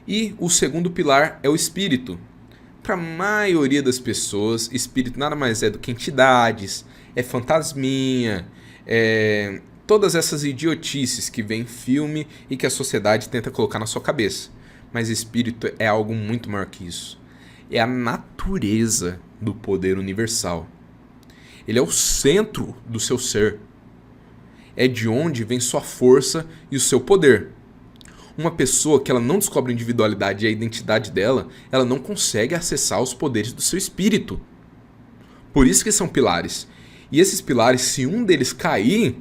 E o segundo pilar é o espírito. Para a maioria das pessoas, espírito nada mais é do que entidades, é fantasminha, é todas essas idiotices que vem em filme e que a sociedade tenta colocar na sua cabeça. Mas espírito é algo muito maior que isso. É a natureza do poder universal. Ele é o centro do seu ser. É de onde vem sua força e o seu poder. Uma pessoa que ela não descobre a individualidade e a identidade dela, ela não consegue acessar os poderes do seu espírito. Por isso que são pilares. E esses pilares, se um deles cair,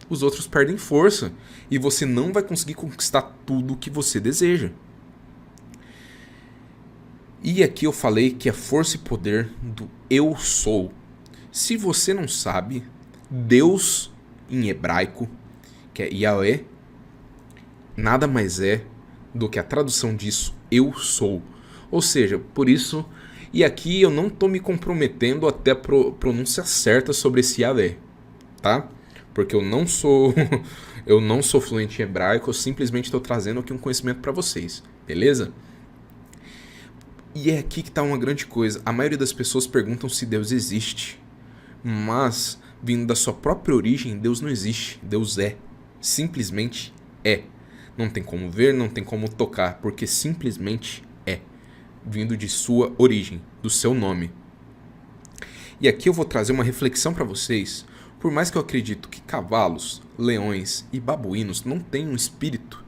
os outros perdem força. E você não vai conseguir conquistar tudo o que você deseja. E aqui eu falei que é força e poder do eu sou. Se você não sabe, Deus em hebraico, que é Yahweh, nada mais é do que a tradução disso, eu sou. Ou seja, por isso, e aqui eu não estou me comprometendo até a pronúncia certa sobre esse Yahweh, tá? Porque eu não sou eu não sou fluente em hebraico, eu simplesmente estou trazendo aqui um conhecimento para vocês, beleza? E é aqui que está uma grande coisa. A maioria das pessoas perguntam se Deus existe. Mas, vindo da sua própria origem, Deus não existe. Deus é. Simplesmente é. Não tem como ver, não tem como tocar, porque simplesmente é. Vindo de sua origem, do seu nome. E aqui eu vou trazer uma reflexão para vocês. Por mais que eu acredito que cavalos, leões e babuínos não tenham espírito,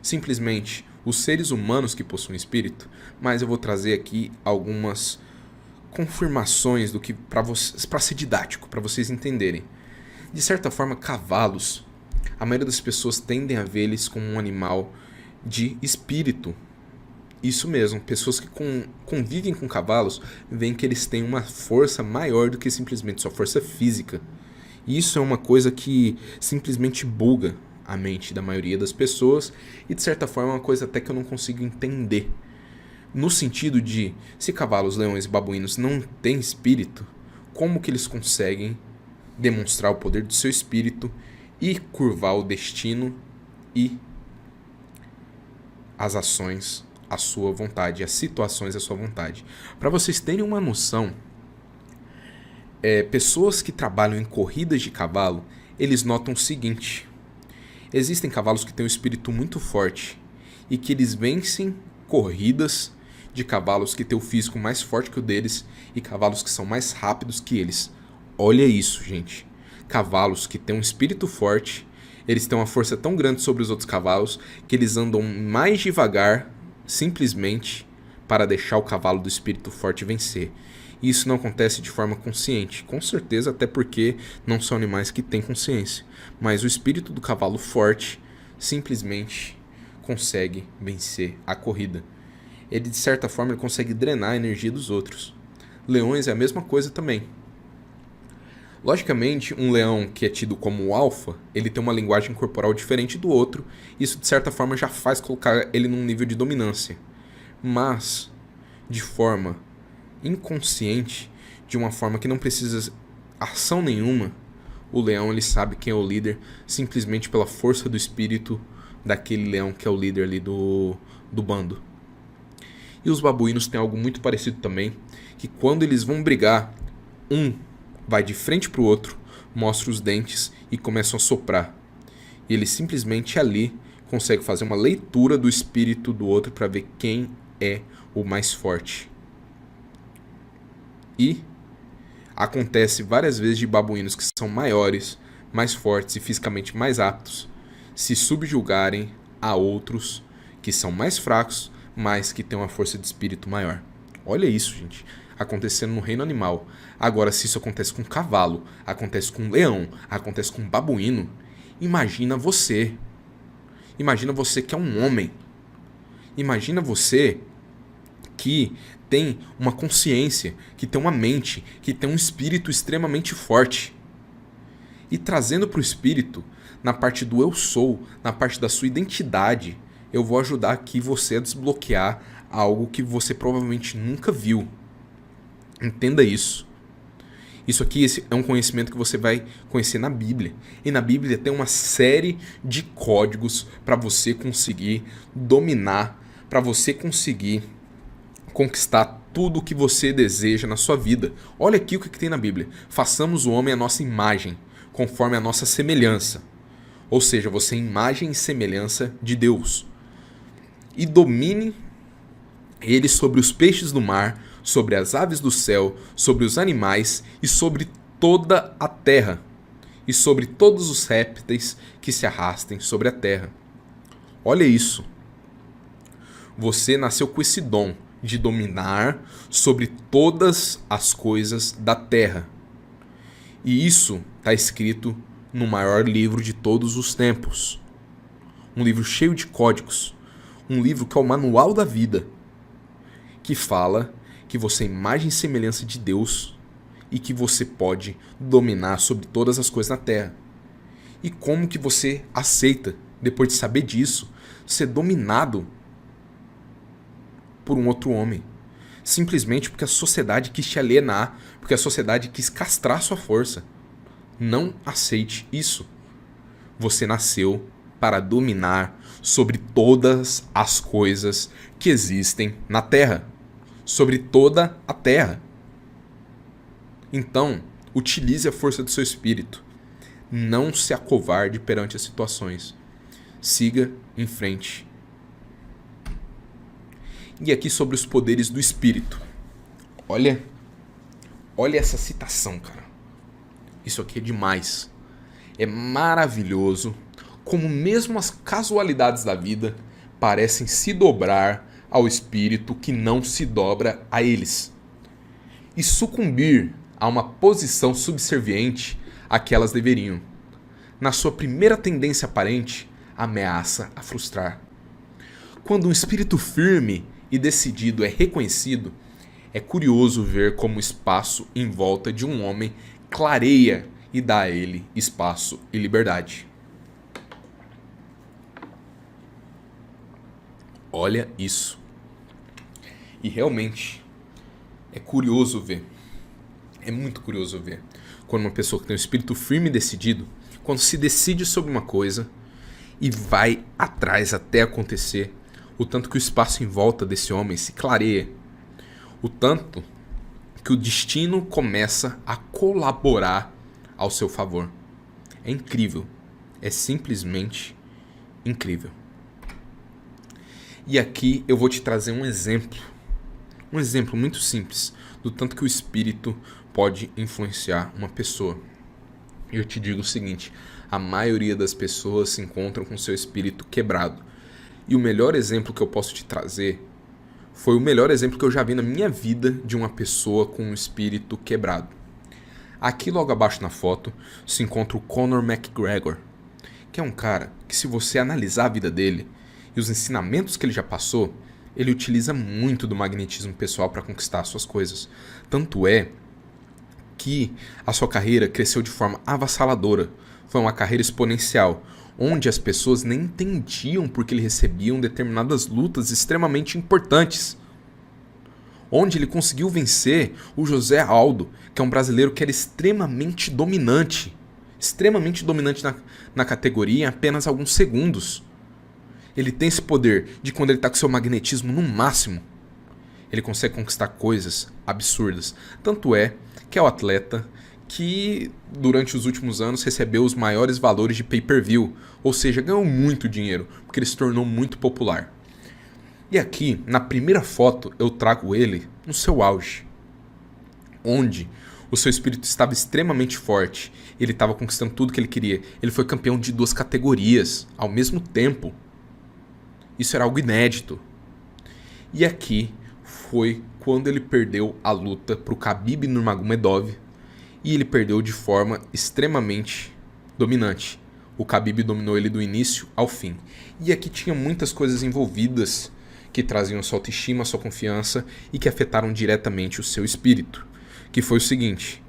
simplesmente os seres humanos que possuem espírito, mas eu vou trazer aqui algumas confirmações do que para ser didático, para vocês entenderem. De certa forma, cavalos, a maioria das pessoas tendem a ver eles como um animal de espírito. Isso mesmo, pessoas que convivem com cavalos veem que eles têm uma força maior do que simplesmente sua força física. E isso é uma coisa que simplesmente buga a mente da maioria das pessoas e de certa forma é uma coisa até que eu não consigo entender. No sentido de, se cavalos, leões e babuínos não têm espírito, como que eles conseguem demonstrar o poder do seu espírito e curvar o destino e as ações à sua vontade, as situações à sua vontade? Para vocês terem uma noção, pessoas que trabalham em corridas de cavalo, eles notam o seguinte: existem cavalos que têm um espírito muito forte e que eles vencem corridas de cavalos que têm o físico mais forte que o deles e cavalos que são mais rápidos que eles. Olha isso, gente. Cavalos que têm um espírito forte, eles têm uma força tão grande sobre os outros cavalos que eles andam mais devagar simplesmente para deixar o cavalo do espírito forte vencer. E isso não acontece de forma consciente, com certeza, até porque não são animais que têm consciência. Mas o espírito do cavalo forte simplesmente consegue vencer a corrida. Ele, de certa forma, ele consegue drenar a energia dos outros. Leões é a mesma coisa também. Logicamente, um leão que é tido como o alfa, ele tem uma linguagem corporal diferente do outro. Isso, de certa forma, já faz colocar ele num nível de dominância. Mas, de forma inconsciente, de uma forma que não precisa ação nenhuma, o leão ele sabe quem é o líder simplesmente pela força do espírito daquele leão que é o líder ali do bando. E os babuínos têm algo muito parecido também, que quando eles vão brigar, um vai de frente para o outro, mostra os dentes e começam a soprar. E ele simplesmente ali consegue fazer uma leitura do espírito do outro para ver quem é o mais forte. E acontece várias vezes de babuínos que são maiores, mais fortes e fisicamente mais aptos se subjugarem a outros que são mais fracos, mas que têm uma força de espírito maior. Olha isso, gente. Acontecendo no reino animal. Agora, se isso acontece com um cavalo, acontece com um leão, acontece com um babuíno, imagina você. Imagina você que é um homem. Imagina você que tem uma consciência, que tem uma mente, que tem um espírito extremamente forte. E trazendo para o espírito, na parte do eu sou, na parte da sua identidade, eu vou ajudar aqui você a desbloquear algo que você provavelmente nunca viu. Entenda isso. Isso aqui é um conhecimento que você vai conhecer na Bíblia. E na Bíblia tem uma série de códigos para você conseguir dominar, para você conseguir conquistar tudo o que você deseja na sua vida. Olha aqui o que tem na Bíblia. Façamos o homem à nossa imagem, conforme a nossa semelhança. Ou seja, você é imagem e semelhança de Deus. E domine ele sobre os peixes do mar, sobre as aves do céu, sobre os animais e sobre toda a terra, e sobre todos os répteis que se arrastem sobre a terra. Olha isso. Você nasceu com esse dom de dominar sobre todas as coisas da terra. E isso está escrito no maior livro de todos os tempos. Um livro cheio de códigos. Um livro que é o manual da vida. Que fala que você é imagem e semelhança de Deus e que você pode dominar sobre todas as coisas na terra. E como que você aceita, depois de saber disso, ser dominado por um outro homem? Simplesmente porque a sociedade quis te alienar, porque a sociedade quis castrar sua força. Não aceite isso. Você nasceu para dominar sobre todas as coisas que existem na terra. Sobre toda a terra. Então, utilize a força do seu espírito. Não se acovarde perante as situações. Siga em frente. E aqui sobre os poderes do espírito. Olha essa citação, cara. Isso aqui é demais. É maravilhoso como mesmo as casualidades da vida parecem se dobrar ao espírito que não se dobra a eles, e sucumbir a uma posição subserviente a que elas deveriam. Na sua primeira tendência aparente, ameaça a frustrar. Quando um espírito firme e decidido é reconhecido, é curioso ver como o espaço em volta de um homem clareia e dá a ele espaço e liberdade. Olha isso. E realmente é curioso ver. É muito curioso ver quando uma pessoa que tem um espírito firme e decidido, quando se decide sobre uma coisa e vai atrás até acontecer, o tanto que o espaço em volta desse homem se clareia, o tanto que o destino começa a colaborar ao seu favor. É incrível. É simplesmente incrível. E aqui eu vou te trazer um exemplo muito simples do tanto que o espírito pode influenciar uma pessoa. E eu te digo o seguinte: a maioria das pessoas se encontram com seu espírito quebrado. E o melhor exemplo que eu posso te trazer foi o melhor exemplo que eu já vi na minha vida de uma pessoa com um espírito quebrado. Aqui logo abaixo na foto se encontra o Conor McGregor, que é um cara que, se você analisar a vida dele e os ensinamentos que ele já passou, ele utiliza muito do magnetismo pessoal para conquistar suas coisas. Tanto é que a sua carreira cresceu de forma avassaladora. Foi uma carreira exponencial, onde as pessoas nem entendiam porque ele recebiam determinadas lutas extremamente importantes. Onde ele conseguiu vencer o José Aldo, que é um brasileiro que era extremamente dominante na categoria em apenas alguns segundos. Ele tem esse poder de, quando ele está com seu magnetismo no máximo, ele consegue conquistar coisas absurdas. Tanto é que é o atleta que durante os últimos anos recebeu os maiores valores de pay-per-view, ou seja, ganhou muito dinheiro, porque ele se tornou muito popular. E aqui, na primeira foto, eu trago ele no seu auge, onde o seu espírito estava extremamente forte, ele estava conquistando tudo que ele queria. Ele foi campeão de 2 categorias ao mesmo tempo. Isso era algo inédito. E aqui foi quando ele perdeu a luta para o Khabib Nurmagomedov, e ele perdeu de forma extremamente dominante. O Khabib dominou ele do início ao fim. E aqui tinha muitas coisas envolvidas que traziam sua autoestima, sua confiança e que afetaram diretamente o seu espírito. Que foi o seguinte: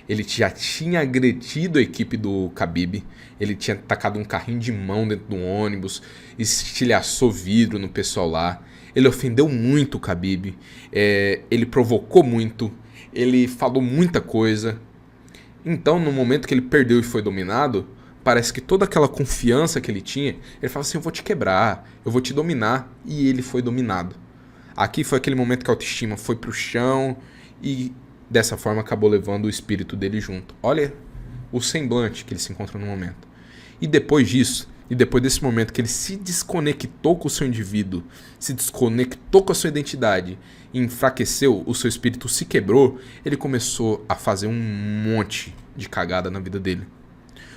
ele já tinha agredido a equipe do Khabib, ele tinha tacado um carrinho de mão dentro do ônibus, estilhaçou vidro no pessoal lá, ele ofendeu muito o Khabib, ele provocou muito, ele falou muita coisa. Então, no momento que ele perdeu e foi dominado, parece que toda aquela confiança que ele tinha, ele falava assim, eu vou te quebrar, eu vou te dominar, e ele foi dominado. Aqui foi aquele momento que a autoestima foi pro chão e dessa forma acabou levando o espírito dele junto. Olha o semblante que ele se encontra no momento. E depois disso, e depois desse momento que ele se desconectou com o seu indivíduo, se desconectou com a sua identidade e enfraqueceu, o seu espírito se quebrou, ele começou a fazer um monte de cagada na vida dele.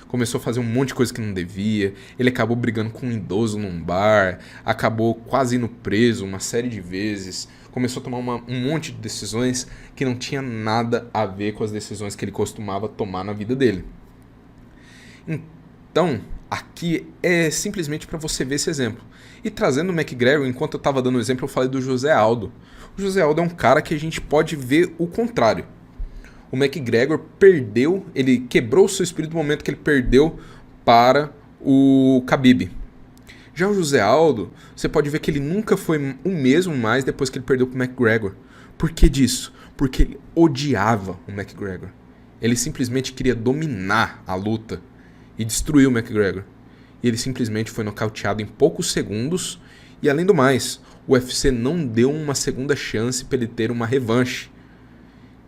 Começou a fazer um monte de coisa que não devia, ele acabou brigando com um idoso num bar, acabou quase indo preso uma série de vezes, começou a tomar um monte de decisões que não tinha nada a ver com as decisões que ele costumava tomar na vida dele. Então, aqui é simplesmente para você ver esse exemplo. E trazendo o McGregor, enquanto eu estava dando o exemplo, eu falei do José Aldo. O José Aldo é um cara que a gente pode ver o contrário. O McGregor perdeu, ele quebrou o seu espírito no momento que ele perdeu para o Khabib. Já o José Aldo, você pode ver que ele nunca foi o mesmo mais depois que ele perdeu para o McGregor. Por que disso? Porque ele odiava o McGregor. Ele simplesmente queria dominar a luta e destruir o McGregor. E ele simplesmente foi nocauteado em poucos segundos. E além do mais, o UFC não deu uma segunda chance para ele ter uma revanche.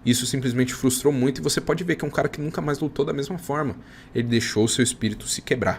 Isso simplesmente frustrou muito e você pode ver que é um cara que nunca mais lutou da mesma forma. Ele deixou o seu espírito se quebrar.